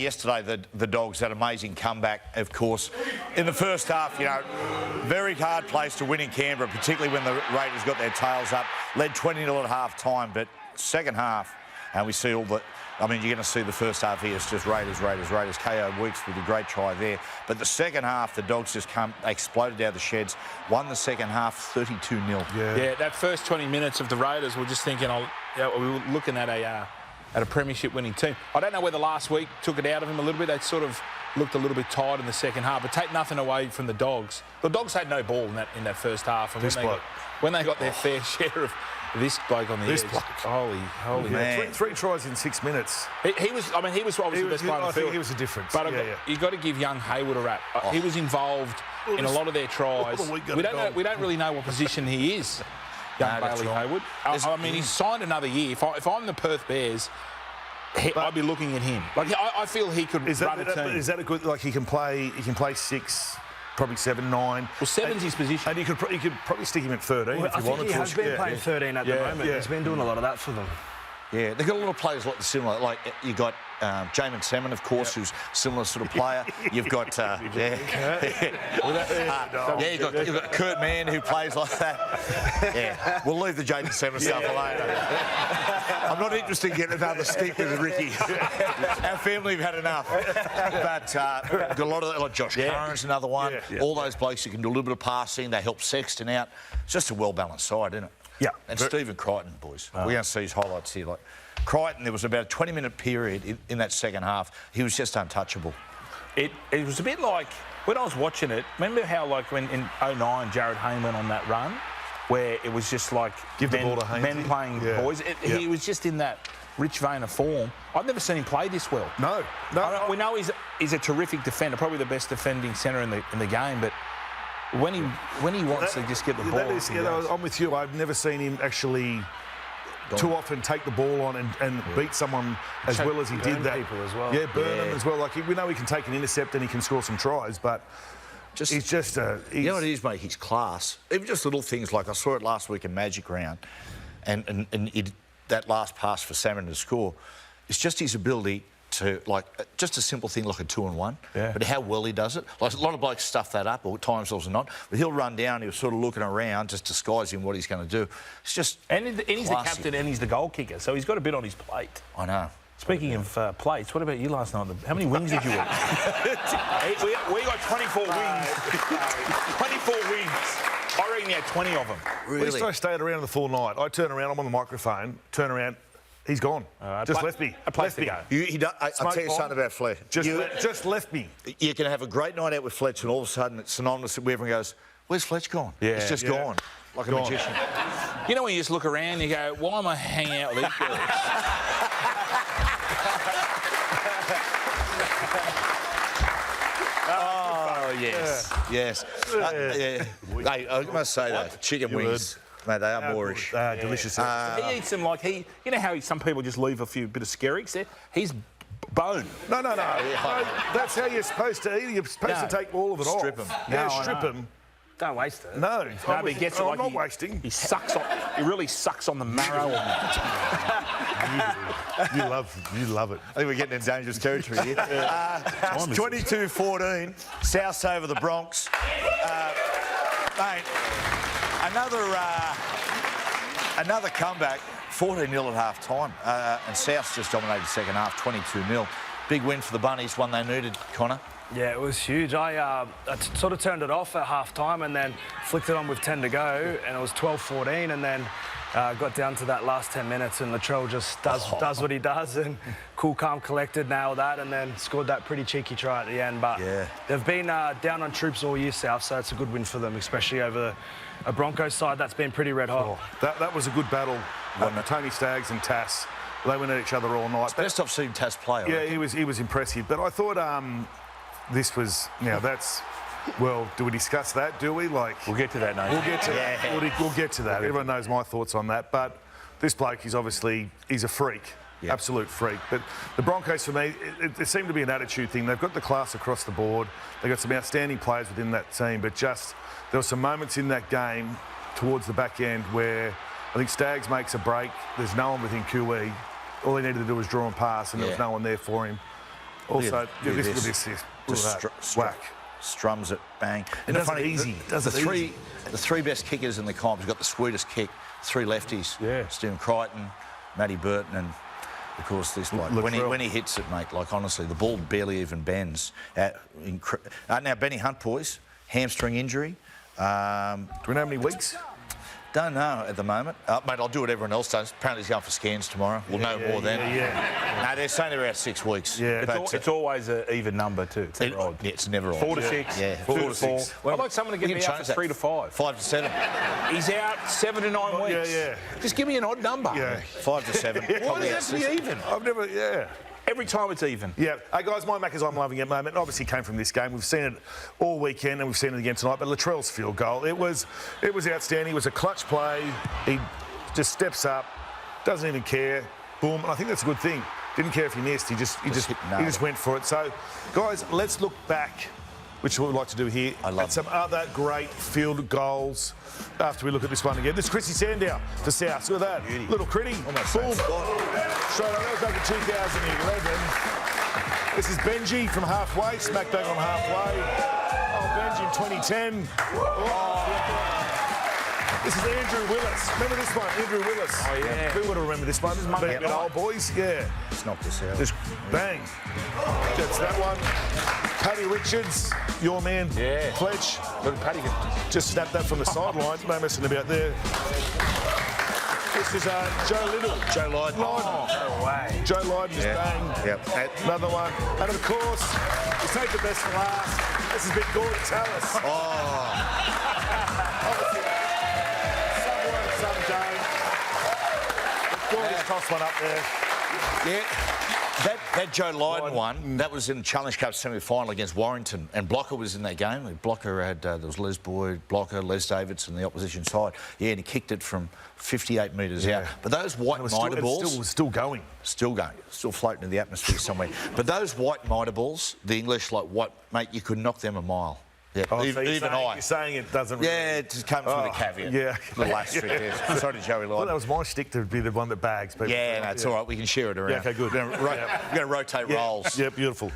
yesterday the Dogs had an amazing comeback, of course. In the first half, you know, very hard place to win in Canberra, particularly when the Raiders got their tails up. Led 20-0 at half-time, but second half, and we see all the... I mean, you're going to see the first half here, it's just Raiders. KO Weeks with a great try there. But the second half, the Dogs just they exploded out of the sheds, won the second half 32-0. Yeah, that first 20 minutes of the Raiders, we're just thinking, we were looking at a premiership-winning team. I don't know whether last week took it out of them a little bit. They sort of looked a little bit tired in the second half, but take nothing away from the Dogs. The Dogs had no ball in that first half. And when they got their fair share of this bloke on the edge. Holy man. Three tries in 6 minutes. He was obviously the best player on the field. I think he was a difference. But you've got to give young Hayward a rap. He was involved in a lot of their tries. We don't really know what position he is, young Bailey Hayward. I mean, he's signed another year. If I'm the Perth Bears, I'd be looking at him. Like, I feel he could run a team. Is that a good... Like, he can play 6... Probably 7, 9. Well, 7's his position. And you could probably stick him at 13 if you wanted to. I think he has been playing 13 at the moment. He's been doing a lot of that for them. Yeah, they've got a lot of players like similar. Like, you got Jamin Salmon, of course, who's similar sort of player. You've got, you've got Kurt Mann, who plays like that. Yeah, we'll leave the Jamin Salmon stuff alone. I'm not interested in getting another stick with Ricky. Our family have had enough. But got a lot of like Josh Curran's another one. All those blokes who can do a little bit of passing. They help Sexton out. It's just a well-balanced side, isn't it? Yeah. And Stephen Crichton, boys. We're going to see his highlights here. Like Crichton, there was about a 20-minute period in that second half. He was just untouchable. It was a bit like, when I was watching it, remember how, like, when in 09, Jared Hayne went on that run, where it was just like men playing boys? He was just in that rich vein of form. I've never seen him play this well. No. We know he's a terrific defender, probably the best defending centre in the game, but when he wants to just get the ball... I'm with you. I've never seen him actually too often take the ball on and beat someone as well as he did that. People as well. Yeah, burn them as well. Like, we know he can take an intercept and he can score some tries, but he's just... you know what it is, mate? He's class. Even just little things like I saw it last week in Magic Round, and that last pass for Salmon to score, it's just his ability to, like, just a simple thing like a 2-on-1, but how well he does it. Like, a lot of blokes stuff that up, or at times also not, but he'll run down, he'll sort of looking around, just disguising what he's going to do. It's just And he's the captain and he's the goal kicker, so he's got a bit on his plate. I know. Speaking of plates, what about you last night? How many wings did you eat? we got 24 wings. 24 wings. I reckon you had 20 of them. Really? At least I stayed around the full night. I turn around, I'm on the microphone, turn around, he's gone. Just left me. A place to go. I'll tell you something about Fletch. Just left me. You can have a great night out with Fletch and all of a sudden it's synonymous with everyone goes, where's Fletch gone? Yeah. It's just gone. Like a magician. You know when you just look around and you go, why am I hanging out with these girls? Oh, yes. Hey, I must say that. Chicken wings. Mate, they are Moorish. Delicious. He eats them like you know how some people just leave a bit of skerricks there? He's bone. No. That's how you're supposed to eat. You're supposed to take all of it off. Strip them. Yeah, strip them. Don't waste it. No, but he gets it like I'm not wasting. He sucks on. He really sucks on the marrow. You love it. I think we're getting in dangerous territory here. 22-14, Souths over the Bronx. Mate, another comeback, 14-0 at half-time, and Souths just dominated the second half, 22-0. Big win for the Bunnies, one they needed, Connor. Yeah, it was huge. I sort of turned it off at half-time and then flicked it on with 10 to go, and it was 12-14, and then got down to that last 10 minutes, and Latrell just does what he does, and cool, calm, collected, nailed that, and then scored that pretty cheeky try at the end. But they've been down on troops all year, South, so it's a good win for them, especially over a Broncos side that's been pretty red hot. That was a good battle. Tony Staggs and Tass, they went at each other all night. It's best I've seen Tass play. Yeah, he was impressive. But I thought this was, well, do we discuss that, do we? Like, we'll get to that, Nathan. We'll get to that. We'll get to that. Everyone knows my thoughts on that. But this bloke is obviously, he's a freak. Absolute freak. But the Broncos, for me, it seemed to be an attitude thing. They've got the class across the board. They've got some outstanding players within that team. But just, there were some moments in that game towards the back end where I think Staggs makes a break. There's no one within QE. All he needed to do was draw and pass, and there was no one there for him. Also, Look at this. Just Whack. strums it, bang. It does it easy. The three best kickers in the comp has got the sweetest kick. 3 lefties. Yeah. Stephen Crichton, Matty Burton, and of course this bloke. When he hits it, mate, like honestly, the ball barely even bends. Now Benny Hunt, boys, hamstring injury. Do we know how many weeks? Don't know at the moment. Mate, I'll do what everyone else does. Apparently he's going for scans tomorrow. We'll know more then. No, they're saying they're about 6 weeks. Yeah. It's always an even number too. It's never odd. It's never odd. 4 to 6. Yeah, 4 to 4. Well, I'd like someone to get we me can out for change 3 to 5. 5 to 7. He's out 7 to 9 weeks. Yeah. Just give me an odd number. Yeah. 5 to 7. Why does it have to be even? I've never, Every time it's even. Yeah. Hey, guys, my Maccas I'm loving it moment obviously came from this game. We've seen it all weekend and we've seen it again tonight, but Latrell's field goal, it was outstanding. It was a clutch play. He just steps up, doesn't even care. Boom. And I think that's a good thing. Didn't care if he missed. He just went for it. So, guys, let's look back, which is what we'd like to do here, at some other great field goals after we look at this one again. This is Chrissy Sandow for South. Look at that. Beauty. Little Critty. Boom. Straight on. That was back in 2011. This is Benji from halfway, smack bang on halfway. Oh, Benji in 2010. This is Andrew Willis. Remember this one, Andrew Willis? Oh, yeah. Who would have remembered this one? This is a bit old, boys. Yeah. Let's knock this out. Just bang. That's that one. Paddy Richards, your man. Yeah. Fletch. Look, Paddy can... Just snapped that from the sideline. No messing about there. This is Joe Little. Joe Lydon. No way. Joe Lydon just bang. Yep. Another one. And of course, we take the best for last. This has been Gordon Tallis. Obviously, some work, some don't. Gordon's tossed one up there. Yeah. That Joe Lydon one, that was in the Challenge Cup semi-final against Warrington, and Blocker was in that game. Blocker had, there was Les Boyd, Blocker, Les Davidson, the opposition side. Yeah, and he kicked it from 58 metres out. But those white mitre balls... It was still going. Still going. Still floating in the atmosphere somewhere. But those white mitre balls, the English, like what, mate, you could knock them a mile. Yeah, Oh, even I. You're saying it doesn't really... Yeah, it just comes with a caveat. Yeah. Little asterisk there. Sorry to Joey Well, that Lydon. was my shtick to be the one that bags people. Yeah, no, it's all right. We can share it around. Yeah, okay, good. We're going to rotate roles. Yeah, beautiful.